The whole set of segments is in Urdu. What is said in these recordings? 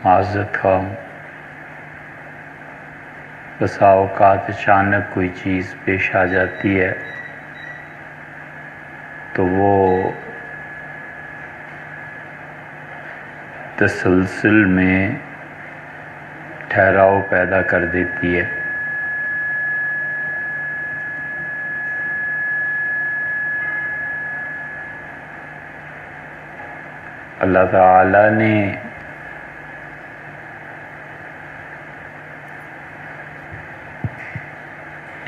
معذرت خواہ ہوں۔ بسا اوقات اچانک کوئی چیز پیش آ جاتی ہے تو وہ تسلسل میں ٹھہراؤ پیدا کر دیتی ہے۔ اللہ تعالی نے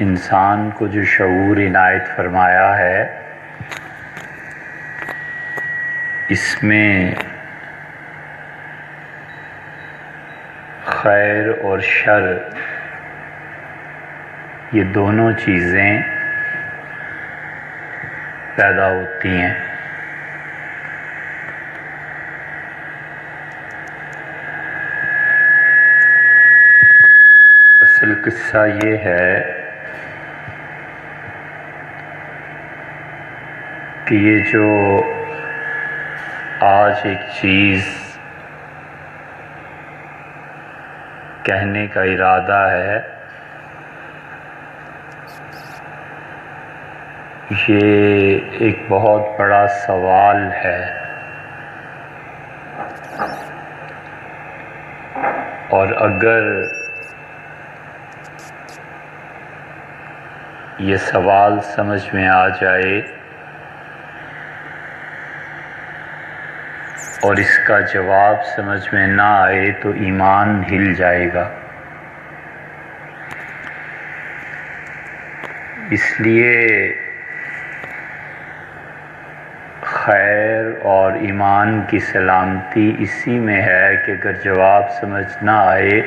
انسان کو جو شعور عنایت فرمایا ہے اس میں خیر اور شر یہ دونوں چیزیں پیدا ہوتی ہیں۔ اصل قصہ یہ ہے کہ یہ جو آج ایک چیز کہنے کا ارادہ ہے یہ ایک بہت بڑا سوال ہے، اور اگر یہ سوال سمجھ میں آ جائے اور اس کا جواب سمجھ میں نہ آئے تو ایمان ہل جائے گا۔ اس لیے خیر اور ایمان کی سلامتی اسی میں ہے کہ اگر جواب سمجھ نہ آئے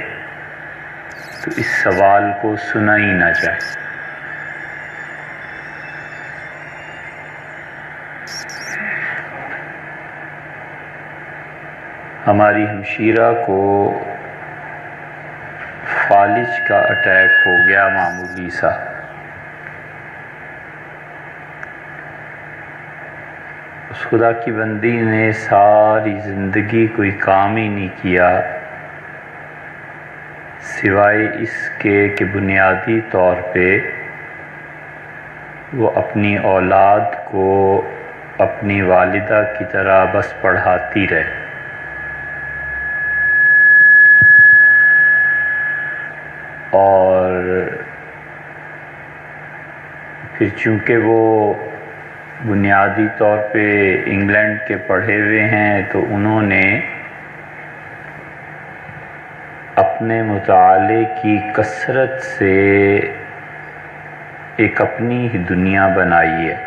تو اس سوال کو سنا ہی نہ جائے۔ ہماری ہمشیرہ کو فالج کا اٹیک ہو گیا معمولی سا۔ اس خدا کی بندی نے ساری زندگی کوئی کام ہی نہیں کیا سوائے اس کے کہ بنیادی طور پہ وہ اپنی اولاد کو اپنی والدہ کی طرح بس پڑھاتی رہے۔ اور پھر چونکہ وہ بنیادی طور پہ انگلینڈ کے پڑھے ہوئے ہیں تو انہوں نے اپنے مطالعے کی کثرت سے ایک اپنی ہی دنیا بنائی ہے،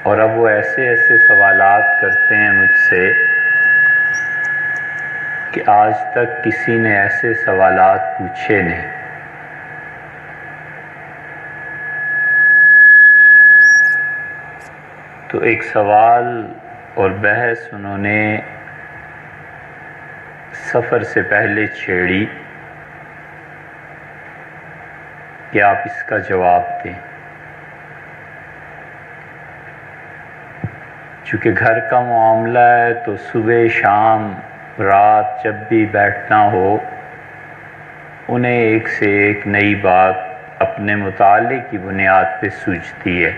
اور اب وہ ایسے ایسے سوالات کرتے ہیں مجھ سے کہ آج تک کسی نے ایسے سوالات پوچھے نہیں۔ تو ایک سوال اور بحث انہوں نے سفر سے پہلے چھیڑی کہ آپ اس کا جواب دیں۔ چونکہ گھر کا معاملہ ہے تو صبح شام رات جب بھی بیٹھنا ہو انہیں ایک سے ایک نئی بات اپنے مطالعے کی بنیاد پہ سوچتی ہے۔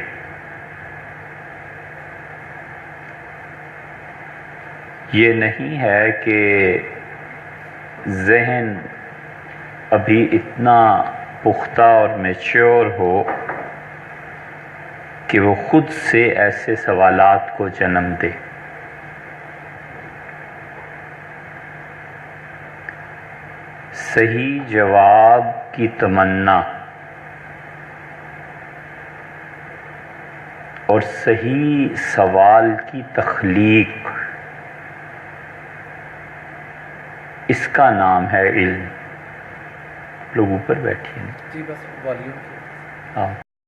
یہ نہیں ہے کہ ذہن ابھی اتنا پختہ اور میچور ہو کہ وہ خود سے ایسے سوالات کو جنم دے۔ صحیح جواب کی تمنا اور صحیح سوال کی تخلیق، اس کا نام ہے علم۔ لوگ اوپر بیٹھیے جی بس والیوم